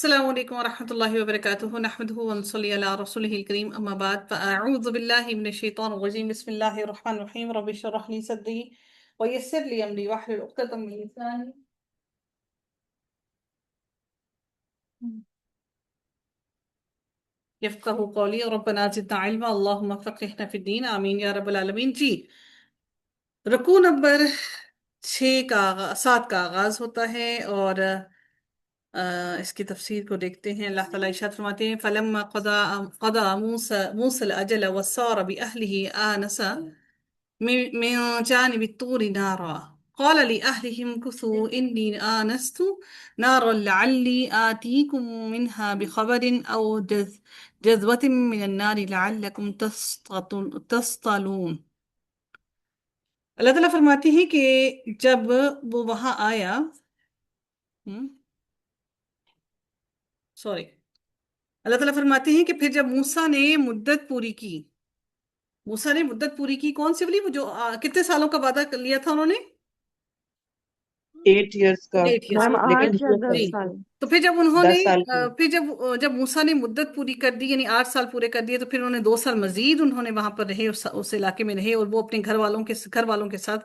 السلام عليكم ورحمة الله وبركاته نحمده ونصلي على رسوله الكريم أما بعد فأعوذ بالله من الشيطان الرجيم بسم الله الرحمن الرحيم رب اشرح لي صدري ويسر لي أمري واحلل عقدة من لساني يفقه قولي ربنا زدنا علما اللهم فقهنا في الدين آمين يا رب العالمين جی رکوع نمبر 7 کا آغاز ہوتا ہے اور اس کی تفسیر کو دیکھتے ہیں۔ اللہ تعالیٰ ارشاد فرماتے ہیں فَلَمَّا قَضَى مُوسَى الْأَجَلَ وَسَارَ بِأَهْلِهِ آنَسَ من جانب الطور نارا قال لأهلهم امكثوا إني آنست نارا لعلي آتيكم منها بخبر أو جذوة من النار لعلكم تصطلون۔ اللہ تعالیٰ فرماتے ہیں کہ جب وہ وہاں آیا سوری اللہ تعالیٰ فرماتے ہیں کہ پھر جب موسیٰ نے مدت پوری کی، موسیٰ نے مدت پوری کی کون سی والی، وہ جو کتنے سالوں کا وعدہ کر لیا تھا انہوں نے 8 ایئرس کا 8 ایئرس میم کا، لیکن 8 یا 10 جی سال تو پھر جب انہوں نے 10 سال کی پھر جب موسیٰ نے مدت پوری کر دی یعنی 8 سال پورے کر دیے تو پھر انہوں نے 2 سال مزید انہوں نے وہاں پر رہے، اس علاقے میں رہے اور وہ اپنے گھر والوں کے ساتھ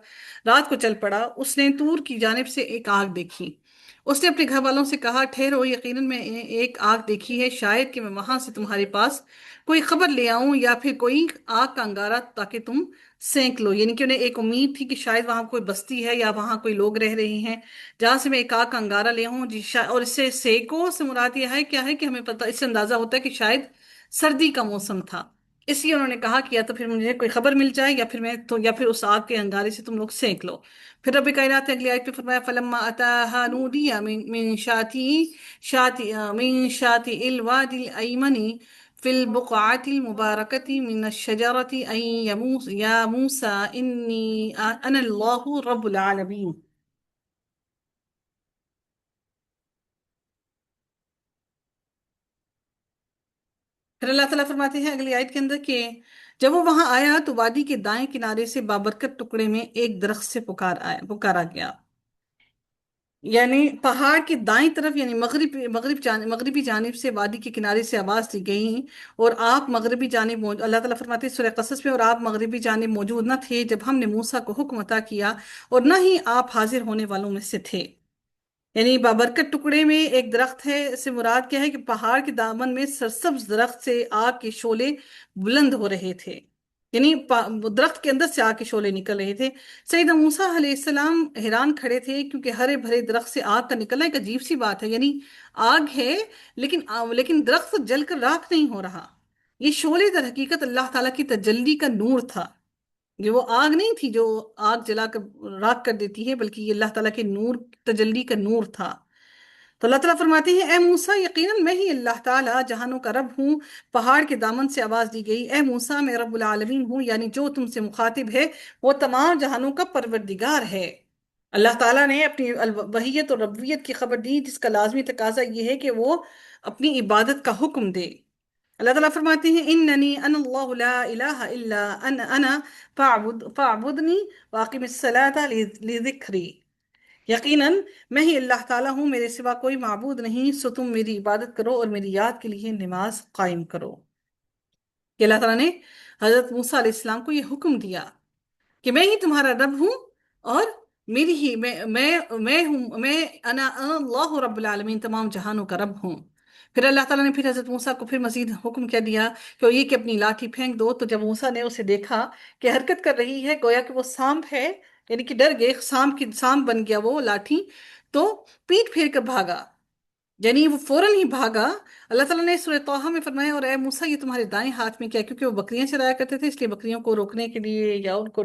رات کو چل پڑا۔ اس نے طور کی جانب سے ایک آگ دیکھی، اس نے اپنے گھر والوں سے کہا ٹھہرو، یقیناً میں ایک آگ دیکھی ہے، شاید کہ میں وہاں سے تمہارے پاس کوئی خبر لے آؤں یا پھر کوئی آگ کا انگارہ تاکہ تم سینک لو، یعنی کہ انہیں ایک امید تھی کہ شاید وہاں کوئی بستی ہے یا وہاں کوئی لوگ رہ رہے ہیں جہاں سے میں ایک آگ کا انگارہ لے ہوں جی اور اس سے سیکو سے مراد یہ ہے کیا ہے کہ ہمیں پتہ اس سے اندازہ ہوتا ہے کہ شاید سردی کا موسم تھا، اس لیے انہوں نے کہا کہ یا تو پھر مجھے کوئی خبر مل جائے یا پھر اس آگ کے انگارے سے تم لوگ سینک لو۔ پھر رب کائنات نے اگلی آیت پہ فرمایا فلما اتاها نودي من شاطئ الوادي الأيمن في البقعة المباركة من الشجرة يا موسى إني أنا الله رب العالمين۔ پھر اللہ تعالیٰ فرماتے ہیں اگلی آیت کے اندر کہ جب وہ وہاں آیا تو وادی کے دائیں کنارے سے بابرکت ٹکڑے میں ایک درخت سے پکارا گیا، یعنی پہاڑ کی دائیں طرف یعنی مغربی جانب سے وادی کے کنارے سے آواز دی گئی اور آپ مغربی جانب اللہ تعالیٰ فرماتے ہیں سورہ قصص میں اور آپ مغربی جانب موجود نہ تھے جب ہم نے موسیٰ کو حکم عطا کیا اور نہ ہی آپ حاضر ہونے والوں میں سے تھے۔ یعنی بابرکت ٹکڑے میں ایک درخت ہے، اس سے مراد کیا ہے کہ پہاڑ کے دامن میں سرسبز درخت سے آگ کے شعلے بلند ہو رہے تھے، یعنی درخت کے اندر سے آگ کے شعلے نکل رہے تھے۔ سیدنا موسیٰ علیہ السلام حیران کھڑے تھے کیونکہ ہرے بھرے درخت سے آگ کا نکلنا ایک عجیب سی بات ہے، یعنی آگ ہے لیکن درخت جل کر راکھ نہیں ہو رہا، یہ شعلے در حقیقت اللہ تعالیٰ کی تجلی کا نور تھا، یہ وہ آگ نہیں تھی جو آگ جلا کر راکھ کر دیتی ہے بلکہ یہ اللہ تعالیٰ کے نور تجلی کا نور تھا۔ تو اللہ تعالیٰ فرماتے ہیں اے موسیٰ یقیناً میں ہی اللہ تعالیٰ جہانوں کا رب ہوں۔ پہاڑ کے دامن سے آواز دی گئی اے موسیٰ میں رب العالمین ہوں، یعنی جو تم سے مخاطب ہے وہ تمام جہانوں کا پروردگار ہے۔ اللہ تعالیٰ نے اپنی الوہیت اور ربوبیت کی خبر دی جس کا لازمی تقاضا یہ ہے کہ وہ اپنی عبادت کا حکم دے۔ اللہ تعالیٰ فرماتے ہیں اننی انا اللہ لا الہ الا انا فاعبدنی واقم الصلاۃ لذکری، یقیناً میں ہی اللہ تعالیٰ ہوں، میرے سوا کوئی معبود نہیں، سو تم میری عبادت کرو اور میری یاد کے لیے نماز قائم کرو۔ کہ اللہ تعالیٰ نے حضرت موسیٰ علیہ السلام کو یہ حکم دیا کہ میں ہی تمہارا رب ہوں اور میری ہی میں ہوں، میں انا اللہ رب العالمین تمام جہانوں کا رب ہوں۔ پھر اللہ تعالیٰ نے پھر حضرت موسیٰ کو پھر مزید حکم کیا دیا کہ اپنی لاٹھی پھینک دو، تو جب موسیٰ نے اسے دیکھا کہ حرکت کر رہی ہے گویا کہ وہ سانپ ہے، یعنی کہ ڈر گئے، سانپ بن گیا وہ لاٹھی، تو پیٹ پھیر کر بھاگا، یعنی وہ فوراً ہی بھاگا۔ اللہ تعالیٰ نے سورہ طٰہٰ میں فرمایا اور اے موسیٰ یہ تمہارے دائیں ہاتھ میں کیا، کیونکہ وہ بکریاں چرایا کرتے تھے اس لیے بکریوں کو روکنے کے لیے یا ان کو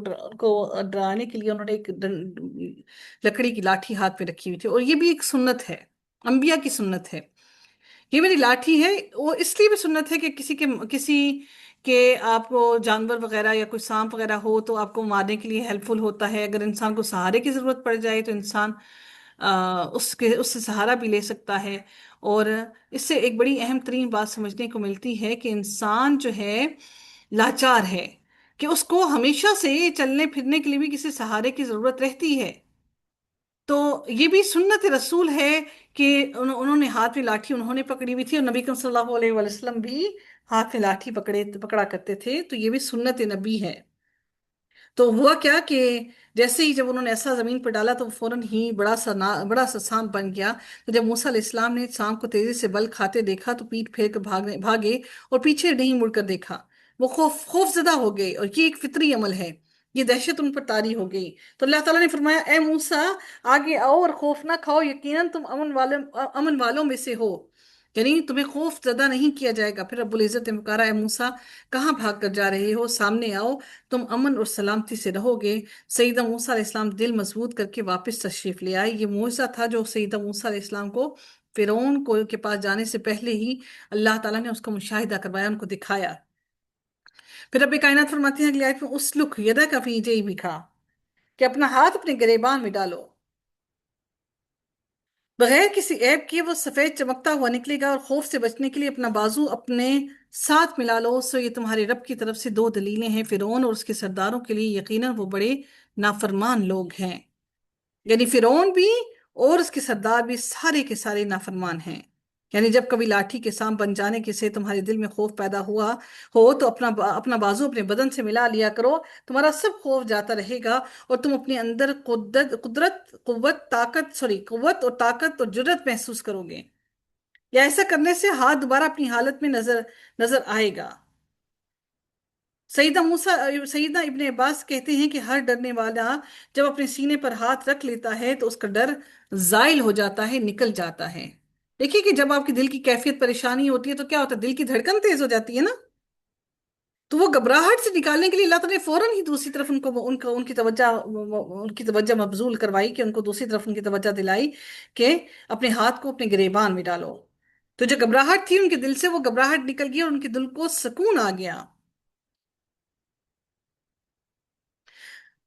ڈرانے کے لیے انہوں نے ایک لکڑی کی لاٹھی ہاتھ میں رکھی ہوئی تھی، اور یہ بھی ایک سنت ہے، انبیاء کی سنت ہے۔ یہ میری لاٹھی ہے، وہ اس لیے بھی سنت ہے کہ کسی کے آپ کو جانور وغیرہ یا کوئی سانپ وغیرہ ہو تو آپ کو مارنے کے لیے ہیلپ فل ہوتا ہے، اگر انسان کو سہارے کی ضرورت پڑ جائے تو انسان اس سے سہارا بھی لے سکتا ہے۔ اور اس سے ایک بڑی اہم ترین بات سمجھنے کو ملتی ہے کہ انسان جو ہے لاچار ہے، کہ اس کو ہمیشہ سے چلنے پھرنے کے لیے بھی کسی سہارے کی ضرورت رہتی ہے، تو یہ بھی سنت رسول ہے کہ انہوں نے ہاتھ میں لاٹھی انہوں نے پکڑی ہوئی تھی، اور نبی کریم صلی اللہ علیہ وسلم بھی ہاتھ میں لاٹھی پکڑا کرتے تھے، تو یہ بھی سنت نبی ہے۔ تو ہوا کیا کہ جیسے ہی جب انہوں نے ایسا زمین پر ڈالا تو وہ فوراً ہی بڑا سا سانپ بن گیا۔ تو جب موسیٰ علیہ السلام نے سانپ کو تیزی سے بل کھاتے دیکھا تو پیٹ پھیر کر بھاگے اور پیچھے نہیں مڑ کر دیکھا۔ وہ خوف زدہ ہو گئے، اور یہ ایک فطری عمل ہے، یہ دہشت ان پر طاری ہو گئی۔ تو اللہ تعالیٰ نے فرمایا اے موسیٰ، آگے آؤ اور خوف نہ کھاؤ، یقیناً تم امن والوں میں سے ہو، یعنی تمہیں خوف زدہ نہیں کیا جائے گا۔ پھر رب العزت نے پکارا اے موسیٰ، کہاں بھاگ کر جا رہے ہو، سامنے آؤ، تم امن اور سلامتی سے رہو گے۔ سیدہ موسیٰ علیہ السلام دل مضبوط کر کے واپس تشریف لے آئے۔ یہ معجزہ تھا جو سیدہ موسیٰ علیہ السلام کو فرعون کو کے پاس جانے سے پہلے ہی اللہ تعالیٰ نے اس کو مشاہدہ کروایا، ان کو دکھایا۔ پھر رب کائنات فرماتے ہیں اگلی آیت میں اسلک یدک فی جیبک، کہ اپنا ہاتھ اپنے گریبان میں ڈالو، بغیر کسی عیب کیے وہ سفید چمکتا ہوا نکلے گا، اور خوف سے بچنے کے لیے اپنا بازو اپنے ساتھ ملا لو، سو یہ تمہارے رب کی طرف سے دو دلیلیں ہیں، فرعون اور اس کے سرداروں کے لیے یقیناً وہ بڑے نافرمان لوگ ہیں۔ یعنی فرعون بھی اور اس کے سردار بھی سارے کے سارے نافرمان ہیں۔ یعنی جب کبھی لاٹھی کے سام بن جانے کے سے تمہارے دل میں خوف پیدا ہوا ہو تو اپنا بازو اپنے بدن سے ملا لیا کرو، تمہارا سب خوف جاتا رہے گا، اور تم اپنے اندر قوت اور طاقت اور جرت محسوس کرو گے، یا ایسا کرنے سے ہاتھ دوبارہ اپنی حالت میں نظر آئے گا۔ سیدنا ابن عباس کہتے ہیں کہ ہر ڈرنے والا جب اپنے سینے پر ہاتھ رکھ لیتا ہے تو اس کا ڈر زائل ہو جاتا ہے، نکل جاتا ہے۔ دیکھیے کہ جب آپ کی دل کی کیفیت پریشانی ہوتی ہے تو کیا ہوتا ہے، دل کی دھڑکن تیز ہو جاتی ہے نا، تو وہ گھبراہٹ سے نکالنے کے لیے اللہ تعالیٰ نے فوراً ہی دوسری طرف ان کی توجہ مبذول کروائی، کہ ان کو دوسری طرف ان کی توجہ دلائی کہ اپنے ہاتھ کو اپنے گریبان میں ڈالو۔ تو جو گھبراہٹ تھی ان کے دل سے، وہ گھبراہٹ نکل گئی اور ان کے دل کو سکون آ گیا۔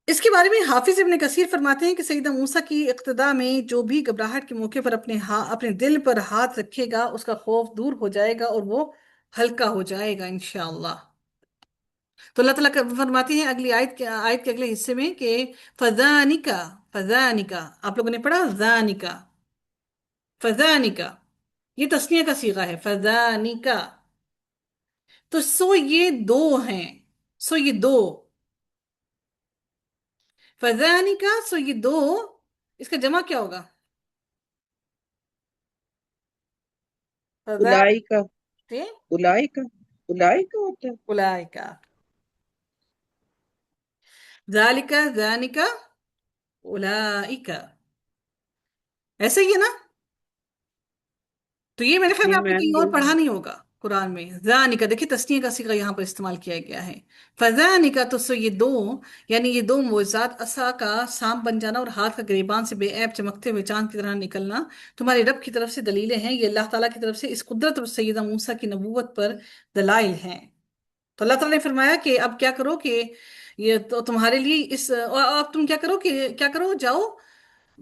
اس کے بارے میں حافظ ابن کثیر فرماتے ہیں کہ سیدہ موسیٰ کی اقتداء میں جو بھی گھبراہٹ کے موقع پر اپنے دل پر ہاتھ رکھے گا اس کا خوف دور ہو جائے گا اور وہ ہلکا ہو جائے گا انشاءاللہ۔ تو اللہ تعالیٰ فرماتے ہیں اگلی آیت کے اگلے حصے میں کہ فَذَانِكَ فَذَانِكَ، آپ لوگوں نے پڑھا ذَانِكَ، فَذَانِكَ یہ تثنیہ کا صیغہ ہے، فَذَانِكَ تو سو یہ دو ہیں، سو یہ دو، فَذَانِكَ سو یہ دو، اس کا جمع کیا ہوگا؟ اولائکا، فَذَانِكَ اولائکا، اولائکا ہوتا ہے۔ اولئک، ذَلِكَ ذَانِكَ اولئک، ایسا ہی ہے نا؟ تو یہ میرے خیال جی میں آپ نے میم کہیں اور یہی پڑھا نہیں ہوگا قرآن میں، ذَانِكَ دیکھیں تثنیہ کا صیغہ یہاں پر استعمال کیا گیا ہے، فَذَانِكَ تو سو یہ دو، یعنی یہ دو معجزات، عصا کا سانپ بن جانا اور ہاتھ کا گریبان سے بے عیب چمکتے ہوئے چاند کی طرح نکلنا، تمہارے رب کی طرف سے دلیلیں ہیں، یہ اللہ تعالیٰ کی طرف سے اس قدرت اور سیدہ موسیٰ کی نبوت پر دلائل ہیں۔ تو اللہ تعالیٰ نے فرمایا کہ اب کیا کرو کہ یہ تو تمہارے لیے اور اب تم کیا کرو جاؤ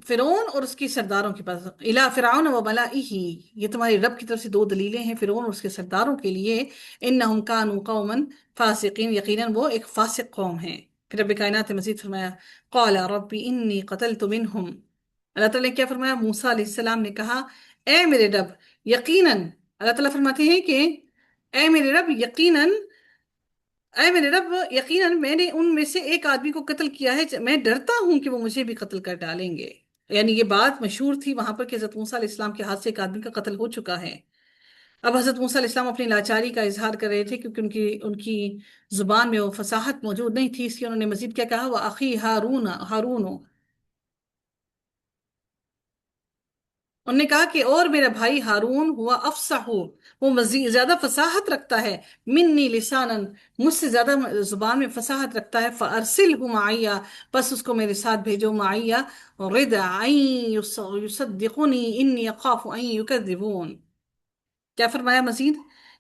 فرعون اور اس کی سرداروں کے پاس، الا فرعون و ملائہ، یہ تمہاری رب کی طرف سے دو دلیلیں ہیں فرعون اور اس کے سرداروں کے لیے، انہم کانوا قوما فاسقین، یقیناً وہ ایک فاسق قوم ہیں۔ پھر رب کائنات نے مزید فرمایا قال رب انی قتلت منہم، اللہ تعالیٰ نے کیا فرمایا، موسیٰ علیہ السلام نے کہا اے میرے رب یقیناً، اللہ تعالیٰ فرماتے ہیں کہ اے میرے رب یقیناً، اے میرے رب یقیناً میں نے ان میں سے ایک آدمی کو قتل کیا ہے، میں ڈرتا ہوں کہ وہ مجھے بھی قتل کر ڈالیں گے۔ یعنی یہ بات مشہور تھی وہاں پر کہ حضرت موسیٰ علیہ السلام کے ہاتھ سے ایک آدمی کا قتل ہو چکا ہے۔ اب حضرت موسیٰ علیہ السلام اپنی لاچاری کا اظہار کر رہے تھے کیونکہ ان کی زبان میں وہ فصاحت موجود نہیں تھی، اس لیے انہوں نے مزید کیا کہا، وہ اخی ہارون، انہوں نے کہا کہ اور میرا بھائی ہارون ہوا افصح، وہ مزید زیادہ فصاحت رکھتا ہے، منی لسانا، مجھ سے زیادہ زبان میں فصاحت رکھتا ہے، فارسلہ معیا، بس اس کو میرے ساتھ بھیجو، معیا غدا ان یصدقنی انی اخاف ان یکذبون۔ کیا فرمایا مزید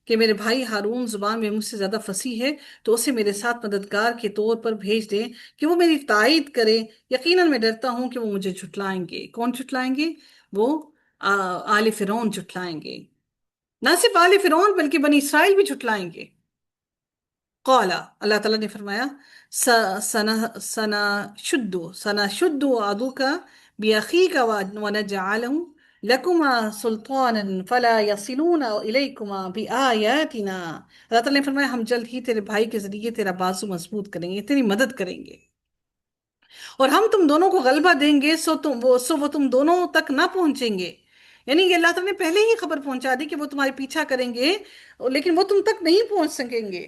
کہ میرے بھائی ہارون زبان میں مجھ سے زیادہ فصیح ہے تو اسے میرے ساتھ مددگار کے طور پر بھیج دے کہ وہ میری تائید کرے، یقیناً میں ڈرتا ہوں کہ وہ مجھے جھٹلائیں گے۔ کون جھٹلائیں گے؟ وہ آل فرعون جھٹلائیں گے، نہ صرف آل فرعون بلکہ بنی اسرائیل بھی جھٹلائیں گے۔ قال اللہ تعالیٰ نے فرمایا سنا شدو عدو کا بأخيك ونجعله لكما سلطانا فلا يصلون إليكما بآياتنا. اللہ تعالیٰ نے فرمایا ہم جلد ہی تیرے بھائی کے ذریعے تیرا بازو مضبوط کریں گے، تیری مدد کریں گے، اور ہم تم دونوں کو غلبہ دیں گے، سو وہ تم دونوں تک نہ پہنچیں گے. یعنی یہ اللہ تعالیٰ نے پہلے ہی خبر پہنچا دی کہ وہ تمہارے پیچھا کریں گے، لیکن وہ تم تک نہیں پہنچ سکیں گے.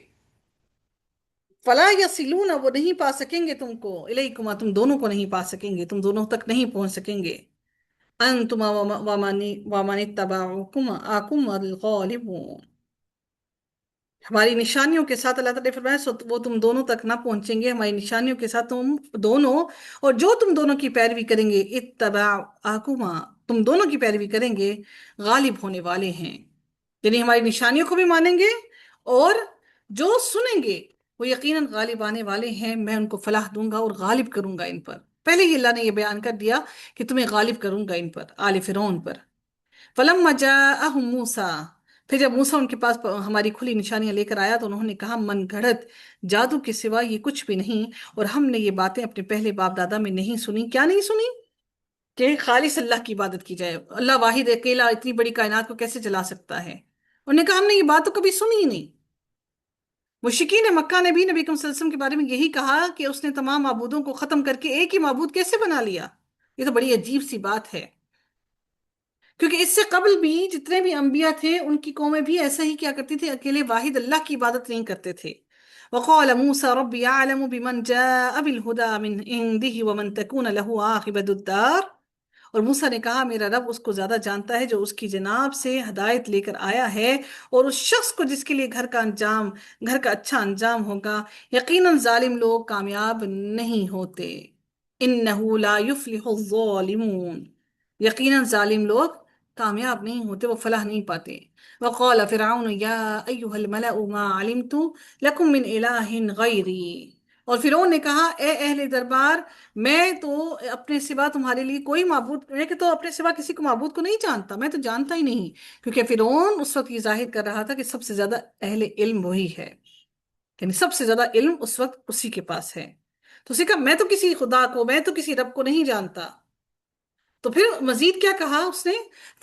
فلا یصلون، وہ نہیں پا سکیں گے تم کو، الیکما، تم دونوں کو نہیں پا سکیں گے، تم دونوں تک نہیں پہنچ سکیں گے. انتما ومن اتبعکما آکم الغالبون. ہماری نشانیوں کے ساتھ اللہ تعالیٰ نے فرمایا سو وہ تم دونوں تک نہ پہنچیں گے، ہماری نشانیوں کے ساتھ تم دونوں، اور جو تم دونوں کی پیروی کریں گے، اتبعکما، تم دونوں کی پیروی کریں گے، غالب ہونے والے ہیں. یعنی ہماری نشانیوں کو بھی مانیں گے، اور جو سنیں گے وہ یقیناً غالب آنے والے ہیں. میں ان کو فلاح دوں گا اور غالب کروں گا ان پر. پہلے ہی اللہ نے یہ بیان کر دیا کہ تمہیں غالب کروں گا ان پر، آل فرعون پر. فلما جاءہم موسیٰ، پھر جب موسیٰ ان کے پاس ہماری کھلی نشانیاں لے کر آیا تو انہوں نے کہا من گھڑت جادو کے سوا یہ کچھ بھی نہیں، اور ہم نے یہ باتیں اپنے پہلے باپ دادا میں نہیں سنی. کیا نہیں سنی؟ کہ خالص اللہ کی عبادت کی جائے، اللہ واحد اکیلا اتنی بڑی کائنات کو کیسے چلا سکتا ہے. انہوں نے کہا ہم نے یہ بات تو کبھی سنی ہی نہیں. مشرکین مکہ نے بھی نبی کریم صلی اللہ علیہ وسلم کے بارے میں یہی کہا کہ اس نے تمام معبودوں کو ختم کر کے ایک ہی معبود کیسے بنا لیا. یہ تو بڑی عجیب سی بات ہے، کیونکہ اس سے قبل بھی جتنے بھی انبیاء تھے ان کی قومیں بھی ایسا ہی کیا کرتی تھی، اکیلے واحد اللہ کی عبادت نہیں کرتے تھے. وقال موسى ربي يعلم بمن جاء بالهدى من عنده ومن تكون له عاقبة الدار. اور موسیٰ نے کہا میرا رب اس کو زیادہ جانتا ہے جو اس کی جناب سے ہدایت لے کر آیا ہے، اور اس شخص کو جس کے لیے گھر کا اچھا انجام ہوگا. یقیناً ظالم لوگ کامیاب نہیں ہوتے. انہ لا یفلح الظالمون، یقیناً ظالم لوگ کامیاب نہیں ہوتے، وہ فلاح نہیں پاتے. وقال فرعون یا ایہا الملأ ما علمت لکم من الہ غیری. اور فرعون نے کہا اے اہل دربار، میں تو اپنے سوا تمہارے لیے کوئی معبود، میں کہ تو اپنے سوا کسی کو معبود کو نہیں جانتا، میں تو جانتا ہی نہیں. کیونکہ فرعون اس وقت یہ ظاہر کر رہا تھا کہ سب سے زیادہ اہل علم وہی ہے، یعنی سب سے زیادہ علم اس وقت اسی کے پاس ہے. تو اسی کہا میں تو کسی خدا کو، میں تو کسی رب کو نہیں جانتا. تو پھر مزید کیا کہا اس نے،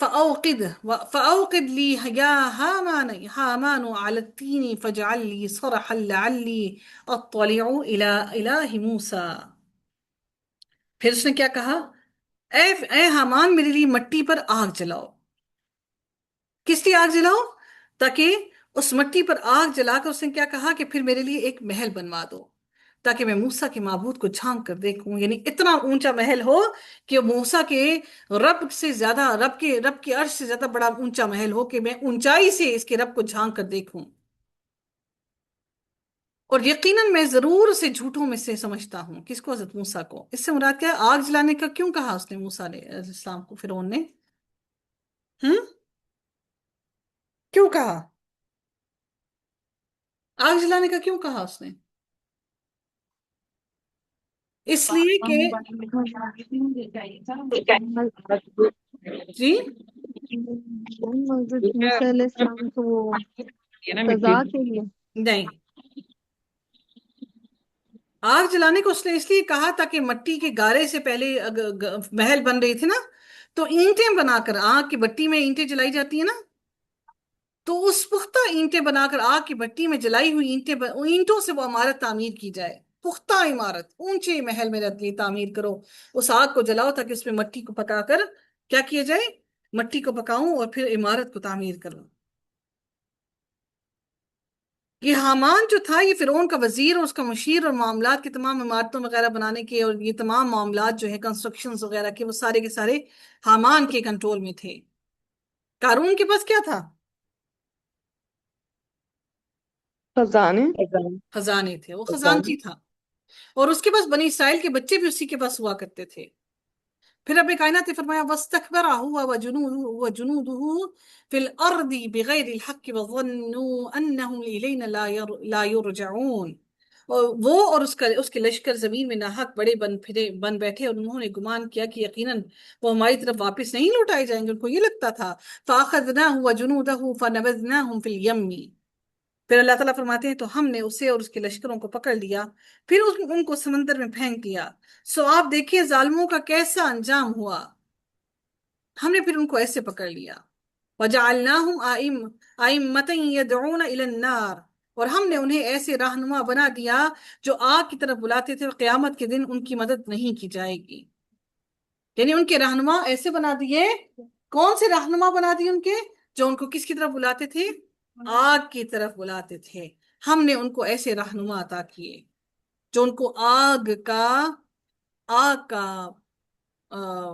فَأَوْقِدْ لِي يَا هَامَانُ عَلَى الطِّينِ فَاجْعَلْ لِي صَرْحًا لَعَلِّي أَطَّلِعُ إِلَىٰ إِلَٰهِ مُوسَىٰ. پھر اس نے کیا کہا، اے حامان میرے لیے مٹی پر آگ جلاؤ. کس لیے آگ جلاؤ؟ تاکہ اس مٹی پر آگ جلا کر اس نے کیا کہا کہ پھر میرے لیے ایک محل بنوا دو، تاکہ میں موسیٰ کے معبود کو جھانک کر دیکھوں. یعنی اتنا اونچا محل ہو کہ موسیٰ کے رب سے زیادہ، رب کے عرش سے زیادہ بڑا اونچا محل ہو کہ میں اونچائی سے اس کے رب کو جھانک کر دیکھوں. اور یقیناً میں ضرور اسے جھوٹوں میں سے سمجھتا ہوں. کس کو؟ حضرت موسیٰ کو. اس سے مراد کیا ہے؟ آگ جلانے کا کیوں کہا اس نے موسیٰ علیہ السلام کو، فرعون نے؟ ہم کیوں کہا؟ آگ جلانے کا کیوں کہا اس نے؟ اس لیے کہ جی موسیٰ علیہ السلام کو وہ یہ نا مٹی سزا کے لیے نہیں، آگ جلانے کو اس نے اس لیے کہا تاکہ مٹی کے گارے سے پہلے محل بن رہی تھی نا، تو اینٹیں بنا کر، آگ کی بٹی میں اینٹیں جلائی جاتی ہیں نا، تو اس پختہ اینٹیں بنا کر آگ کی بٹی میں جلائی ہوئی اینٹوں سے وہ عمارت تعمیر کی جائے. پختہ عمارت، اونچے محل میں رہتی تعمیر کرو، اس آگ کو جلاؤ تاکہ اس میں مٹی کو پکا کر کیا کیا جائے، مٹی کو پکاؤں اور پھر عمارت کو تعمیر کروں. یہ حامان جو تھا یہ فرعون کا وزیر اور اس کا مشیر، اور معاملات کے تمام عمارتوں وغیرہ بنانے کے اور یہ تمام معاملات جو ہے کنسٹرکشنز وغیرہ کے، وہ سارے کے سارے حامان کے کنٹرول میں تھے. قارون کے پاس کیا تھا؟ خزانے خزانے تھے، وہ خزانچی تھا. اور اس کے پاس بنی اسرائیل کے بچے بھی اسی کے پاس ہوا کرتے تھے. پھر رب کائنات نے فرمایا وَاسْتَكْبَرَ هُوَ وَجُنُودُهُ فِي الْأَرْضِ بِغَيْرِ الْحَقِّ وَظَنُّوا أَنَّهُمْ إِلَيْنَا لَا يُرْجَعُونَ. اور وہ اور اس کے لشکر زمین میں ناحق بڑے بن بیٹھے، اور انہوں نے گمان کیا کہ یقیناً وہ ہماری طرف واپس نہیں لوٹائے جائیں گے. ان کو یہ لگتا تھا فَأَخَذْنَاهُ وَجُنُودَهُ فَنَبَذْنَاهُمْ فِي الْيَمِّ. پھر اللہ تعالیٰ فرماتے ہیں تو ہم نے اسے اور اس کے لشکروں کو پکڑ لیا، پھر ان کو سمندر میں پھینک دیا، سو آپ دیکھیے ظالموں کا کیسا انجام ہوا، ہم نے پھر ان کو ایسے پکڑ لیا۔ وَجَعَلْنَاهُمْ أَئِمَّةً يَدْعُونَ إِلَى النَّارِ، اور ہم نے انہیں ایسے رہنما بنا دیا جو آگ کی طرف بلاتے تھے، اور قیامت کے دن ان کی مدد نہیں کی جائے گی۔ یعنی ان کے رہنما ایسے بنا دیے، کون سے رہنما بنا دیے ان کے؟ جو ان کو کس کی طرف بلاتے تھے؟ آگ کی طرف بلاتے تھے۔ ہم نے ان کو ایسے رہنما عطا کیے جو ان کو آگ کا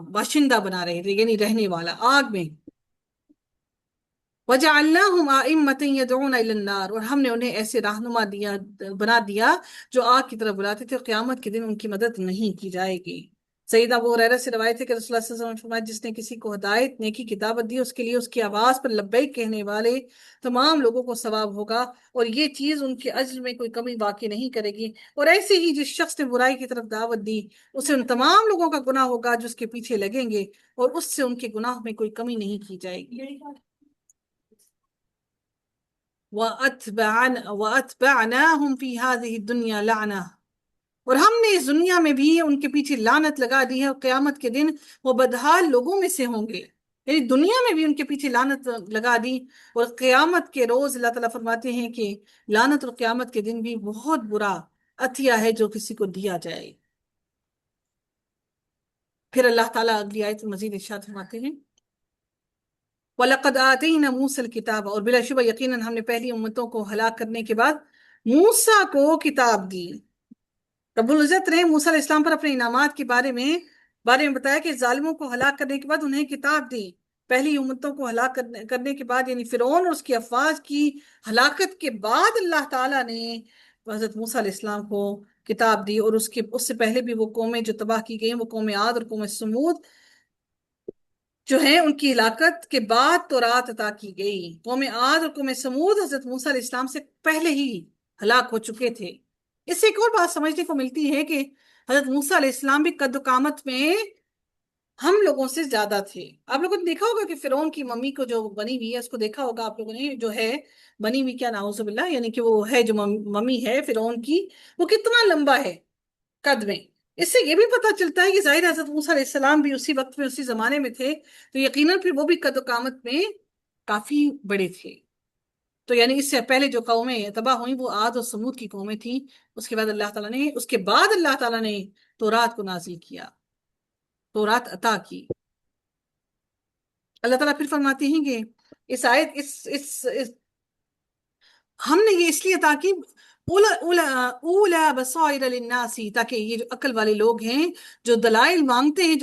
باشندہ بنا رہے تھے، یعنی رہنے والا آگ میں۔ وَجَعَلْنَاهُمْ أَئِمَّةً يَدْعُونَ إِلَى النَّارِ، اور ہم نے انہیں ایسے رہنما بنا دیا جو آگ کی طرف بلاتے تھے، اور قیامت کے دن ان کی مدد نہیں کی جائے گی۔ سیدنا ابو ہریرہ سے روایت ہے کہ رسول اللہ صلی اللہ علیہ وسلم نے فرمایا، جس نے کسی کو ہدایت نیکی کی دعوت دی، اس کے لیے اس کی آواز پر لبیک کہنے والے تمام لوگوں کو ثواب ہوگا، اور یہ چیز ان کے اجر میں کوئی کمی واقع نہیں کرے گی۔ اور ایسے ہی جس شخص نے برائی کی طرف دعوت دی، اسے ان تمام لوگوں کا گناہ ہوگا جو اس کے پیچھے لگیں گے، اور اس سے ان کے گناہ میں کوئی کمی نہیں کی جائے گی۔ وَأَتْبَعْنَاهُمْ فِي هَذِهِ الدُّنْيَا لَعْنَةً، اور ہم نے اس دنیا میں بھی ان کے پیچھے لعنت لگا دی ہے، اور قیامت کے دن وہ بدحال لوگوں میں سے ہوں گے۔ یعنی دنیا میں بھی ان کے پیچھے لعنت لگا دی، اور قیامت کے روز اللہ تعالیٰ فرماتے ہیں کہ لعنت اور قیامت کے دن بھی بہت برا عطیہ ہے جو کسی کو دیا جائے۔ پھر اللہ تعالیٰ اگلی آیت مزید ارشاد فرماتے ہیں، وَلَقَدْ آتَيْنَا مُوسَى الْكِتَابَ، اور بلا شبہ یقیناً ہم نے پہلی امتوں کو ہلاک کرنے کے بعد موسیٰ کو کتاب دی۔ رب العزت نے موسیٰ علیہ السلام پر اپنے انعامات کے بارے میں بتایا کہ ظالموں کو ہلاک کرنے کے بعد انہیں کتاب دی۔ پہلی امتوں کو ہلاک کرنے کے بعد، یعنی فرعون اور اس کی افواج کی ہلاکت کے بعد، اللہ تعالیٰ نے حضرت موسیٰ علیہ السلام کو کتاب دی، اور اس سے پہلے بھی وہ قومیں جو تباہ کی گئی ہیں، وہ قوم عاد اور قوم سمود جو ہیں، ان کی ہلاکت کے بعد تورات عطا کی گئی۔ قوم عاد اور قوم سمود حضرت موسیٰ علیہ السلام سے پہلے ہی ہلاک ہو چکے تھے۔ اس سے ایک اور بات سمجھنے کو ملتی ہے کہ حضرت موسیٰ علیہ السلام بھی قد و قامت میں ہم لوگوں سے زیادہ تھے۔ آپ لوگوں نے دیکھا ہوگا کہ فرعون کی ممی کو جو بنی ہوئی ہے، اس کو دیکھا ہوگا آپ لوگوں نے، جو ہے بنی ہوئی، کیا نعوذ باللہ، یعنی کہ وہ ہے جو ممی ہے فرعون کی، وہ کتنا لمبا ہے قد میں۔ اس سے یہ بھی پتہ چلتا ہے کہ ظاہر حضرت موسیٰ علیہ السلام بھی اسی وقت میں، اسی زمانے میں تھے، تو یقیناً پھر وہ بھی قد و قامت میں کافی بڑے تھے۔ تو یعنی اس سے پہلے جو قومیں تباہ ہوئیں وہ عاد اور سمود کی قومیں تھیں۔ اس کے بعد اللہ تعالیٰ نے تورات کو نازل کیا، تورات عطا کی۔ اللہ تعالیٰ پھر فرماتے ہیں کہ اس آیت ہم نے یہ اس لیے عطا کی، اولا بصائر للناس، تاکہ یہ جو عقل والے لوگ ہیں، جو دلائل مانگتے ہیں،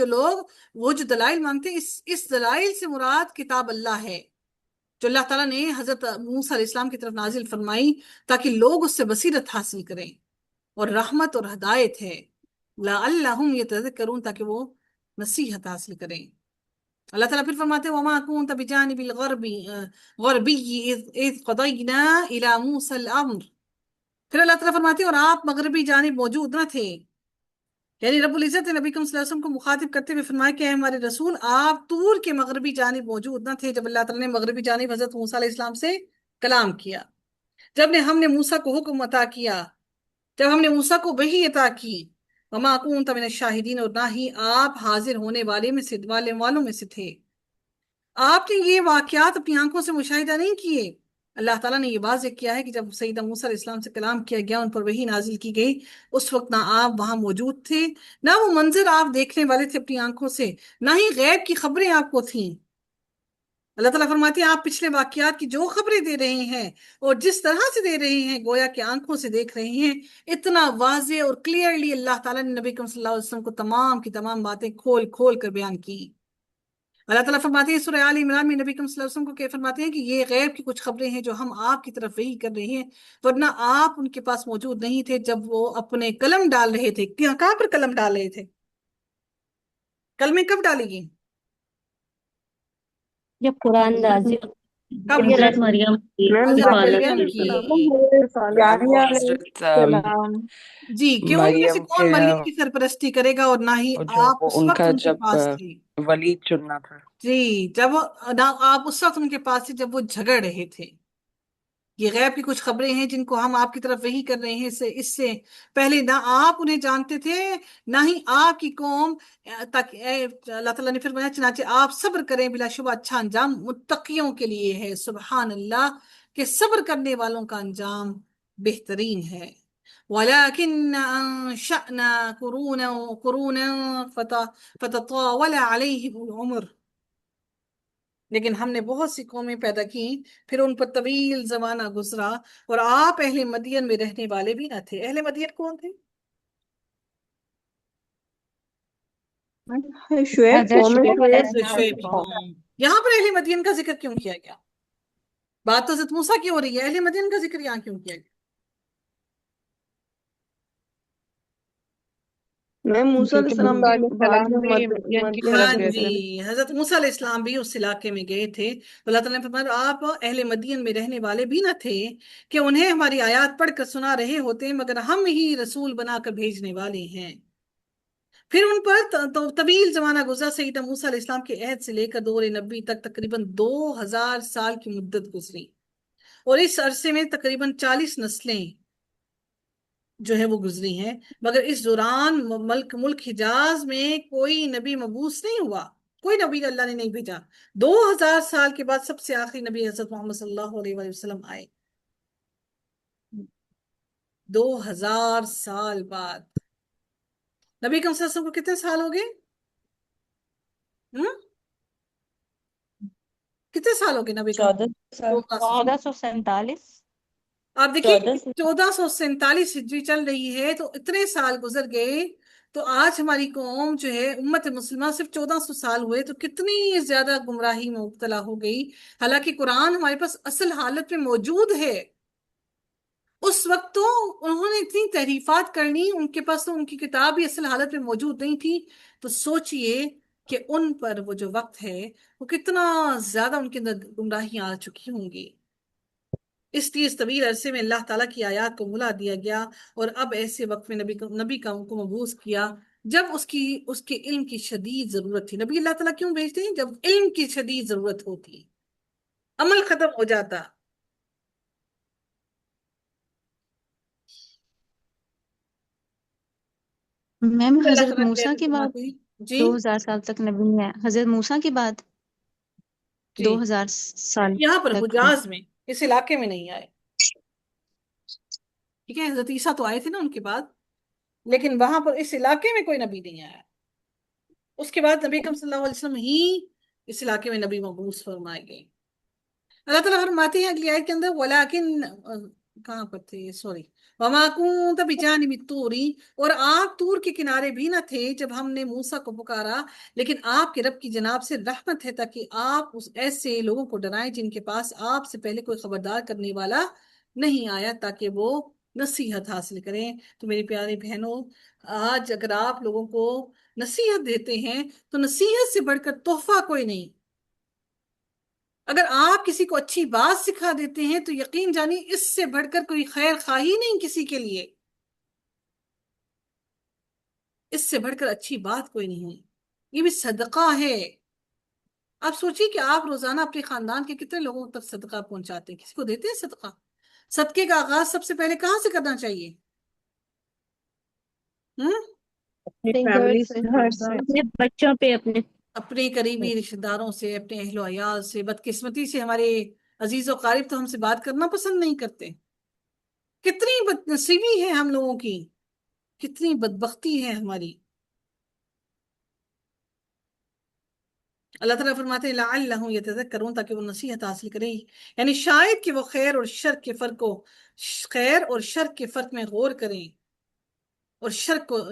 وہ جو دلائل مانگتے ہیں، اس دلائل سے مراد کتاب اللہ ہے جو اللہ تعالیٰ نے حضرت موسیٰ علیہ السلام کی طرف نازل فرمائی، تاکہ لوگ اس سے بصیرت حاصل کریں، اور رحمت اور ہدایت ہے، لعلہم یتذکرون، تاکہ وہ نصیحت حاصل کریں۔ اللہ تعالیٰ پھر فرماتے ہیں، وَمَا كُنْتَ بِجَانِبِ الْغَرْبِيِّ إِذْ قَضَيْنَا إِلَى مُوسَى الْأَمْرَ، پھر اللہ تعالیٰ فرماتے ہیں اور آپ مغربی جانب موجود نہ تھے۔ یعنی رب العزت نے نبی کریم صلی اللہ علیہ وسلم کو مخاطب کرتے ہوئے فرمایا کہ اے ہمارے رسول، آپ طور کے مغربی جانب موجود نہ تھے جب اللہ تعالیٰ نے مغربی جانب حضرت موسیٰ علیہ السلام سے کلام کیا، جب ہم نے موسیٰ کو حکم عطا کیا، جب ہم نے موسیٰ کو وحی عطا کی۔ وما كنت من الشاہدین، اور نہ ہی آپ حاضر ہونے والوں میں سے تھے۔ آپ نے یہ واقعات اپنی آنکھوں سے مشاہدہ نہیں کیے۔ اللہ تعالیٰ نے یہ واضح کیا ہے کہ جب سیدنا موسیٰ علیہ السلام سے کلام کیا گیا، ان پر وحی نازل کی گئی، اس وقت نہ آپ وہاں موجود تھے، نہ وہ منظر آپ دیکھنے والے تھے اپنی آنکھوں سے، نہ ہی غیب کی خبریں آپ کو تھیں۔ اللہ تعالیٰ فرماتے ہیں آپ پچھلے واقعات کی جو خبریں دے رہے ہیں اور جس طرح سے دے رہے ہیں، گویا کہ آنکھوں سے دیکھ رہے ہیں، اتنا واضح اور کلیئرلی اللہ تعالیٰ نے نبی کریم صلی اللہ علیہ وسلم کو تمام کی تمام باتیں کھول کھول کر بیان کی۔ اللہ تعالیٰ فرماتے ہیں سورہ آل عمران میں نبی کریم صلی اللہ علیہ وسلم کو کہ فرماتے ہیں کہ یہ غیب کی کچھ خبریں ہیں جو ہم آپ کی طرف وحی کر رہے ہیں، ورنہ آپ ان کے پاس موجود نہیں تھے جب وہ اپنے قلم ڈال رہے تھے۔ کہاں پر قلم ڈال رہے تھے؟ قلمیں کب ڈالے گی؟ جب قرآن نازل کب؟ حضرت مریم کی حضرت حفاظت مریم میں کی، یحییٰ وہ علیہ حضرت السلام، جی، کہ ان میں سے مریم کون مریم کی سرپرستی کرے گا، اور نہ ہی جو آپ اس ان وقت کا ان کے جب پاس تھے۔ ولید چننا تھا۔ جی، نہ آپ اس وقت ان کے پاس تھے جب وہ جھگڑ رہے تھے۔ یہ غیب کی کچھ خبریں ہیں جن کو ہم آپ کی طرف وحی کر رہے ہیں، اس سے پہلے نہ آپ انہیں جانتے تھے نہ ہی آپ کی قوم، اللہ تعالیٰ نے فرمایا چنانچہ آپ صبر کریں، بلا شبہ اچھا انجام متقیوں کے لیے ہے۔ سبحان اللہ، کہ صبر کرنے والوں کا انجام بہترین ہے۔ وَلَكِنَّ أَنشَأْنَا قُرُونًا فَتَطَاوَلَ عَلَيْهِمُ الْعُمُرُ، لیکن ہم نے بہت سی قومیں پیدا کی، پھر ان پر طویل زمانہ گزرا، اور آپ اہل مدین میں رہنے والے بھی نہ تھے۔ اہل مدین کون تھے؟ شعیب کے حضرت قوم۔ شعیب علیہ حضرت السلام شعیب کی کی قوم۔ قوم۔ یہاں پر اہل مدین کا ذکر کیوں کیا گیا؟ بات تو حضرت موسیٰ کی ہو رہی ہے، اہل مدین کا ذکر یہاں کیوں کیا گیا؟ میں موسیٰ علیہ کیونکہ السلام موسیٰ بھی علیہ بعد السلام میں بھی مدین کی مدین طرف ہاں میں گئے گئے تھے۔ تھے۔ جی، حضرت موسیٰ علیہ السلام بھی اس علاقے میں گئے تھے، تو اللہ تعالیٰ نے فرمایا آپ اہل مدین میں رہنے والے بھی نہ تھے کہ انہیں ہماری آیات پڑھ کر سنا رہے ہوتے، مگر ہم ہی رسول بنا کر بھیجنے والے ہیں۔ پھر ان پر طویل زمانہ گزرا، سیدنا موسیٰ علیہ السلام کے عہد سے لے کر دور نبی تک تقریباً 2000 سال کی مدت گزری، اور اس عرصے میں تقریباً 40 نسلیں جو ہے وہ گزری ہیں، مگر اس دوران ملک حجاز میں کوئی نبی مبعوث نہیں ہوا، کوئی نبی اللہ نے نہیں بھیجا۔ 2000 سال کے بعد سب سے آخری نبی حضرت محمد صلی اللہ علیہ وآلہ وسلم آئے، 2000 سال بعد۔ نبی کریم صلی اللہ علیہ وسلم کو کتنے سال ہو گئے؟ کتنے سال ہو گئے نبی کریم؟ 14 سال۔ 1447۔ آپ دیکھیے 14 سال۔ 1447 ہجری چل رہی ہے، تو اتنے سال گزر گئے، تو آج ہماری قوم جو ہے امت مسلمہ صرف 1400 سال ہوئے تو کتنی زیادہ گمراہی میں مبتلا ہو گئی، حالانکہ قرآن ہمارے پاس اصل حالت میں موجود ہے۔ اس وقت تو انہوں نے اتنی تحریفات کرنی، ان کے پاس تو ان کی کتاب بھی اصل حالت میں موجود نہیں تھی، تو سوچئے کہ ان پر وہ جو وقت ہے وہ کتنا زیادہ ان کے اندر گمراہیاں آ چکی ہوں گی۔ اس لیے اس طویل عرصے میں اللہ تعالیٰ کی آیات کو بھلا دیا گیا، اور اب ایسے وقت میں نبی کا کو مبعوث کیا جب اس کے علم کی شدید ضرورت تھی۔ نبی اللہ تعالیٰ کیوں بھیجتے ہیں؟ جب علم کی شدید ضرورت ہوتی، عمل ختم ہو جاتا۔ میم اللہ حضرت تعالیٰ موسیٰ کے بعد فرماتے ہیں جی 2000 سال تک نبی ہے، حضرت موسیٰ کے بعد جی 2000 سال یہاں پر تک۔ حجاز میں اس علاقے میں نہیں آئے، ٹھیک ہے، حضرت عیسیٰ تو آئے تھے نا ان کے بعد، لیکن وہاں پر اس علاقے میں کوئی نبی نہیں آیا۔ اس کے بعد نبی کریم صلی اللہ علیہ وسلم ہی اس علاقے میں نبی مبعوث فرمائے گئے۔ اللہ تعالیٰ فرماتے ہیں اگلی آیت کے اندر وَلَكِنْ کہاں پر تھے، سوری، وَمَا كُنْتَ بِجَانِبِ الطُّورِ، اور آپ طور کے کنارے بھی نہ تھے جب ہم نے موسیٰ کو پکارا، لیکن آپ کے رب کی جناب سے رحمت ہے تاکہ آپ اس ایسے لوگوں کو ڈرائیں جن کے پاس آپ سے پہلے کوئی خبردار کرنے والا نہیں آیا، تاکہ وہ نصیحت حاصل کریں۔ تو میری پیاری بہنوں، آج اگر آپ لوگوں کو نصیحت دیتے ہیں تو نصیحت سے بڑھ کر تحفہ کوئی نہیں۔ اگر آپ کسی کو اچھی بات سکھا دیتے ہیں تو یقین جانی اس سے بڑھ کر کوئی خیر خواہی نہیں کسی کے لیے، اس سے بڑھ کر اچھی بات کوئی نہیں، یہ بھی صدقہ ہے۔ آپ سوچیے کہ آپ روزانہ اپنے خاندان کے کتنے لوگوں تک صدقہ پہنچاتے ہیں، کسی کو دیتے ہیں صدقہ؟ صدقے کا آغاز سب سے پہلے کہاں سے کرنا چاہیے؟ اپنی اپنے گھر فیملی سے، سے۔ اپنے بچوں پہ، اپنے قریبی رشتہ داروں سے، اپنے اہل و عیال سے۔ بدقسمتی سے ہمارے عزیز و قارب تو ہم سے بات کرنا پسند نہیں کرتے، کتنی بد نصیبی ہے ہم لوگوں کی، کتنی بدبختی ہے ہماری۔ اللہ تعالیٰ فرماتے ہیں لعلہم یتذکرون، تاکہ وہ نصیحت حاصل کریں، یعنی شاید کہ وہ خیر اور شر کے فرق میں غور کریں اور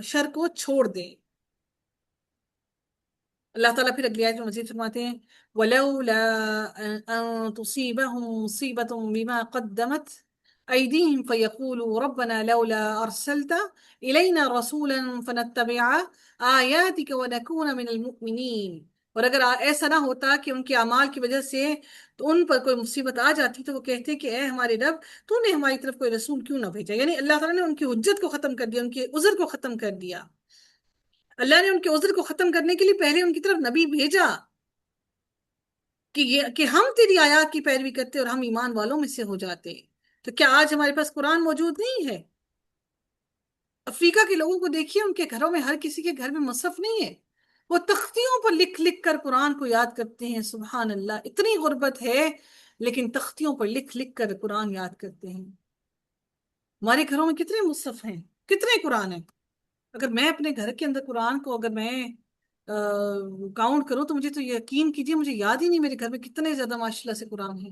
شر کو چھوڑ دیں۔ اللہ تعالیٰ پھر اگلی آیت میں مزید فرماتے ہیں وَلَوْلَا أَن تُصِيبَهُم مُّصِيبَةٌ بِمَا قَدَّمَتْ أَيْدِيهِمْ فَيَقُولُوا رَبَّنَا لَوْلَا أَرْسَلْتَ إِلَيْنَا رَسُولًا فَنَتَّبِعَ آيَاتِكَ وَنَكُونَ مِنَ الْمُؤْمِنِينَ۔ اور اگر ایسا نہ ہوتا کہ ان کے اعمال کی وجہ سے تو ان پر کوئی مصیبت آ جاتی تو وہ کہتے کہ اے ہمارے رب، تو نے ہماری طرف کوئی رسول کیوں نہ بھیجا؟ یعنی اللہ تعالیٰ نے ان کی حجت کو ختم کر دیا، ان کے عذر کو ختم کر دیا۔ اللہ نے ان کے عذر کو ختم کرنے کے لیے پہلے ان کی طرف نبی بھیجا کہ ہم تیری آیات کی پیروی کرتے اور ہم ایمان والوں میں سے ہو جاتے۔ تو کیا آج ہمارے پاس قرآن موجود نہیں ہے؟ افریقہ کے لوگوں کو دیکھیے، ان کے گھروں میں ہر کسی کے گھر میں مصحف نہیں ہے، وہ تختیوں پر لکھ لکھ کر قرآن کو یاد کرتے ہیں. سبحان اللہ، اتنی غربت ہے لیکن تختیوں پر لکھ لکھ کر قرآن یاد کرتے ہیں. ہمارے گھروں میں کتنے مصحف ہیں، کتنے قرآن ہیں. اگر میں اپنے گھر کے اندر قرآن کو اگر میں کاؤنٹ کروں تو مجھے تو یقین کیجیے مجھے یاد ہی نہیں میرے گھر میں کتنے زیادہ ماشاء اللہ سے قرآن ہیں.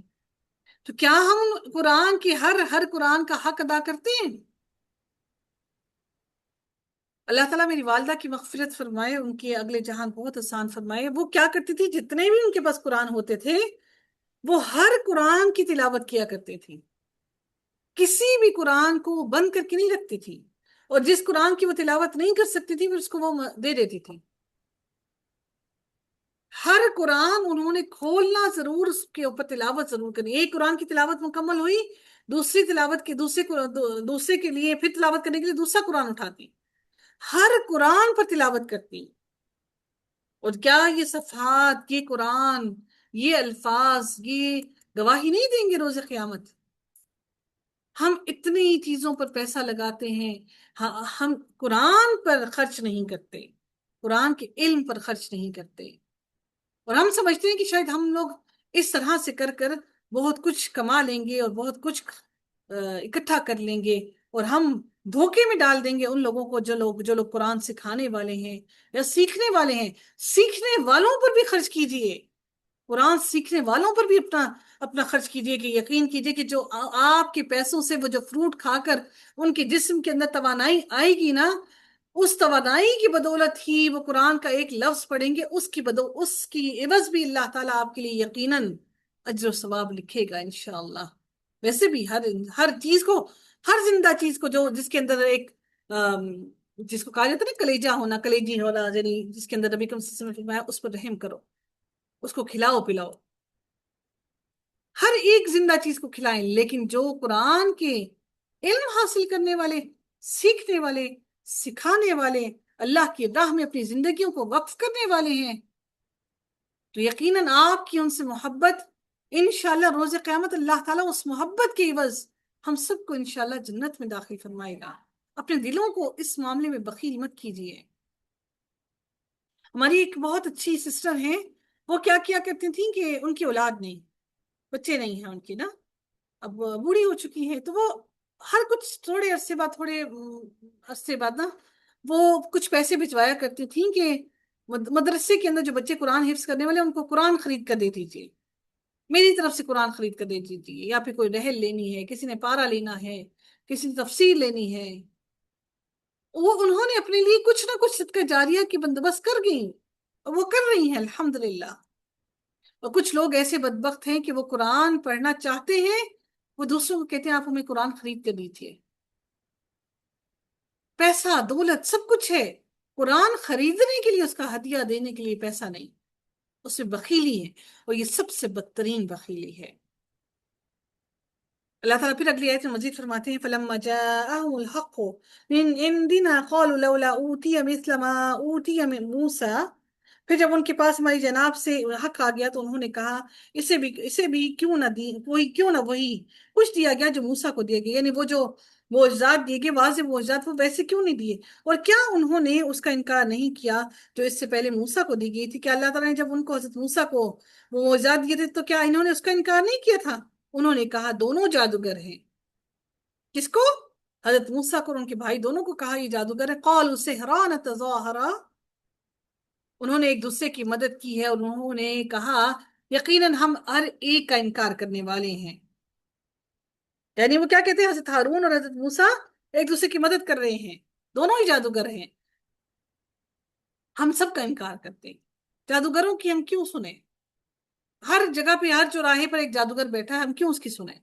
تو کیا ہم قرآن کی ہر قرآن کا حق ادا کرتے ہیں؟ اللہ تعالیٰ میری والدہ کی مغفرت فرمائے، ان کے اگلے جہان بہت آسان فرمائے. وہ کیا کرتی تھی، جتنے بھی ان کے پاس قرآن ہوتے تھے وہ ہر قرآن کی تلاوت کیا کرتے تھی، کسی بھی قرآن کو وہ بند کر کے نہیں رکھتی تھی، اور جس قرآن کی وہ تلاوت نہیں کر سکتی تھی پھر اس کو وہ دے دیتی تھی. ہر قرآن انہوں نے کھولنا ضرور، اس کے اوپر تلاوت ضرور کرنی. ایک قرآن کی تلاوت مکمل ہوئی، دوسری تلاوت کے دوسرے کے لیے پھر تلاوت کرنے کے لیے دوسرا قرآن اٹھاتی، ہر قرآن پر تلاوت کرتی. اور کیا یہ صفحات، یہ قرآن، یہ الفاظ، یہ گواہی نہیں دیں گے روز قیامت؟ ہم اتنی چیزوں پر پیسہ لگاتے ہیں، ہم قرآن پر خرچ نہیں کرتے، قرآن کے علم پر خرچ نہیں کرتے، اور ہم سمجھتے ہیں کہ شاید ہم لوگ اس طرح سے کر کر بہت کچھ کما لیں گے اور بہت کچھ اکٹھا کر لیں گے، اور ہم دھوکے میں ڈال دیں گے ان لوگوں کو جو لوگ قرآن سکھانے والے ہیں یا سیکھنے والے ہیں. سیکھنے والوں پر بھی خرچ کیجئے، قرآن سیکھنے والوں پر بھی اپنا خرچ کیجئے، کہ یقین کیجئے کہ جو آپ کے پیسوں سے وہ جو فروٹ کھا کر ان کے جسم کے اندر توانائی آئے گی نا، اس توانائی کی بدولت ہی وہ قرآن کا ایک لفظ پڑھیں گے، اس کی عوض بھی اللہ تعالیٰ آپ کے لیے یقیناً اجر و ثواب لکھے گا انشاءاللہ. ویسے بھی ہر چیز کو، ہر زندہ چیز کو جس کے اندر ایک جس کو کہا جاتا ہے نا کلیجہ ہونا، کلیجی ہونا، یعنی جس کے اندر نبی کریم صلی اللہ علیہ وسلم نے فرمایا اس پر رحم کرو، اس کو کھلاؤ پلاؤ. ہر ایک زندہ چیز کو کھلائیں، لیکن جو قرآن کے علم حاصل کرنے والے، سیکھنے والے، سکھانے والے، اللہ کی راہ میں اپنی زندگیوں کو وقف کرنے والے ہیں، تو یقیناً آپ کی ان سے محبت انشاءاللہ روز قیامت اللہ تعالیٰ اس محبت کے عوض ہم سب کو انشاءاللہ جنت میں داخل فرمائے گا. اپنے دلوں کو اس معاملے میں بخیل مت کیجیے. ہماری ایک بہت اچھی سسٹر ہیں، وہ کیا کرتی تھیں کہ ان کی اولاد نہیں، بچے نہیں ہیں ان کی نا، اب بوڑھی ہو چکی ہیں، تو وہ ہر کچھ تھوڑے عرصے بعد نا وہ کچھ پیسے بھجوایا کرتی تھیں کہ مدرسے کے اندر جو بچے قرآن حفظ کرنے والے ان کو قرآن خرید کر دے دیجیے، میری طرف سے قرآن خرید کر دے دیجیے، یا پھر کوئی رحل لینی ہے، کسی نے پارا لینا ہے، کسی نے تفسیر لینی ہے. انہوں نے اپنے لیے کچھ نہ کچھ صدقہ جاریہ کی بندوبست کر گئی، اور وہ کر رہی ہیں الحمدللہ. اور کچھ لوگ ایسے بدبخت ہیں کہ وہ قرآن پڑھنا چاہتے ہیں، وہ دوسروں کو کہتے ہیں آپ ہمیں قرآن خرید کر دیجیے. پیسہ دولت سب کچھ ہے، قرآن خریدنے کے لیے، اس کا ہدیہ دینے کے لیے پیسہ نہیں، اس میں بخیلی ہے، اور یہ سب سے بدترین بخیلی ہے. اللہ تعالیٰ پھر اگلی آیت میں مزید فرماتے ہیں فَلَمَّا جَاءَهُمُ الْحَقُّ مِنْ عِنْدِنَا قَالُوا لَوْلَا أُوتِيَ مِثْلَ مَا أُوتِيَ مُوسَىٰ. پھر جب ان کے پاس ہماری جناب سے حق آ گیا تو انہوں نے کہا اسے بھی کیوں نہ وہی کچھ دیا گیا جو موسیٰ کو دیا گیا، یعنی وہ جو معجزات دیے گئے، واضح معجزات، وہ ویسے کیوں نہیں دیے؟ اور کیا انہوں نے اس کا انکار نہیں کیا جو اس سے پہلے موسیٰ کو دی گئی تھی؟ کہ اللہ تعالیٰ نے جب ان کو حضرت موسیٰ کو وہ معجزات دیے تھے تو کیا انہوں نے اس کا انکار نہیں کیا تھا؟ انہوں نے کہا دونوں جادوگر ہیں. کس کو؟ حضرت موسیٰ کو اور ان کے بھائی دونوں کو کہا یہ جادوگر ہے. قالوا سحران تظاہرا، انہوں نے ایک دوسرے کی مدد کی ہے، اور انہوں نے کہا یقیناً ہم ہر ایک کا انکار کرنے والے ہیں. یعنی وہ کیا کہتے ہیں، حضرت ہارون اور حضرت موسیٰ ایک دوسرے کی مدد کر رہے ہیں، دونوں ہی جادوگر ہیں. ہم سب کا انکار کرتے ہیں، جادوگروں کی ہم کیوں سنیں؟ ہر جگہ پہ، ہر چوراہے پر ایک جادوگر بیٹھا ہے، ہم کیوں اس کی سنیں؟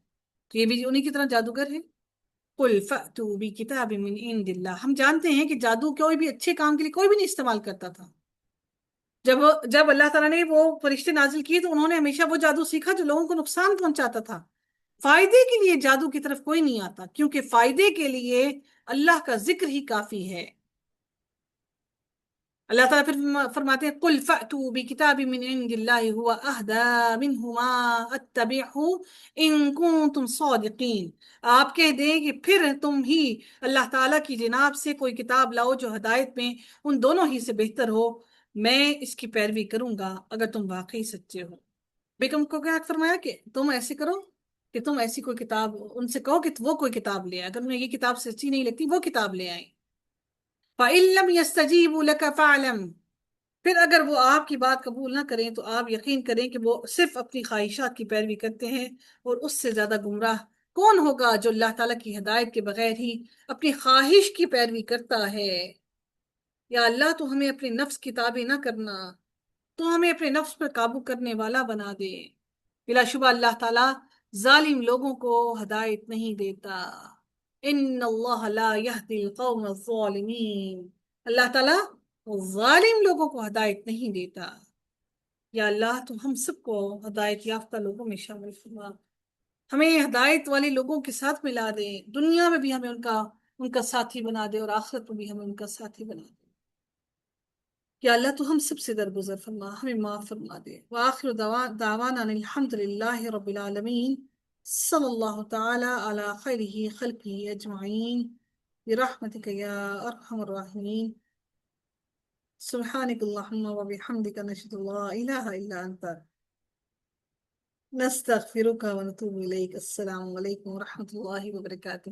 تو یہ بھی انہی کی طرح جادوگر ہے. قُلْ فَأْتُوا بِكِتَابٍ مِّنْ عِندِ اللَّهِ. ہم جانتے ہیں کہ جادو کوئی بھی اچھے کام کے لیے کوئی بھی نہیں استعمال کرتا تھا. جب اللہ تعالیٰ نے وہ فرشتے نازل کیے تو انہوں نے ہمیشہ وہ جادو سیکھا جو لوگوں کو نقصان پہنچاتا تھا. فائدے کے لیے جادو کی طرف کوئی نہیں آتا، کیونکہ فائدے کے لیے اللہ کا ذکر ہی کافی ہے. اللہ تعالیٰ پھر فرماتے ہیں قل فأتوا بکتاب من عند اللہ هو اہدی منہما اتبعہ ان کنتم صادقین. آپ کہہ دیں کہ پھر تم ہی اللہ تعالیٰ کی جناب سے کوئی کتاب لاؤ جو ہدایت میں ان دونوں ہی سے بہتر ہو، میں اس کی پیروی کروں گا اگر تم واقعی سچے ہو. بیگم کو کیا فرمایا کہ تم ایسے کرو کہ تم ایسی کوئی کتاب ان سے کہو کہ وہ کوئی کتاب لے آئے، اگر انہیں یہ کتاب سچی نہیں لگتی وہ کتاب لے آئیں. فَإِن لَّمْ يَسْتَجِيبُوا لَكَ فَاعْلَمْ، پھر اگر وہ آپ کی بات قبول نہ کریں تو آپ یقین کریں کہ وہ صرف اپنی خواہشات کی پیروی کرتے ہیں، اور اس سے زیادہ گمراہ کون ہوگا جو اللہ تعالیٰ کی ہدایت کے بغیر ہی اپنی خواہش کی پیروی کرتا ہے. یا اللہ تو ہمیں اپنے نفس کی تابع نہ کرنا، تو ہمیں اپنے نفس پر قابو کرنے والا بنا دے. بلا شبہ اللہ تعالیٰ ظالم لوگوں کو ہدایت نہیں دیتا. ان اللہ لا یہدی القوم الظالمین، اللہ تعالیٰ ظالم لوگوں کو ہدایت نہیں دیتا. یا اللہ تو ہم سب کو ہدایت یافتہ لوگوں میں شامل فرما، ہمیں ہدایت والے لوگوں کے ساتھ ملا دے، دنیا میں بھی ہمیں ان کا ساتھی بنا دے، اور آخرت میں بھی ہمیں ان کا ساتھی بنا دے. یا اللہ تو ہم سب سے درگزر فرما، ہمیں معاف فرما دے. وآخر دعوانا ان الحمد للہ رب العالمین. صلی اللہ تعالی علی خیرہ خلقہ اجمعین برحمتک یا ارحم الراحمین. سبحانک اللہم وبحمدک نشہد ان لا الہ الا انت نستغفرک ونتوب الیک. السلام علیکم ورحمۃ اللہ وبرکاتہ.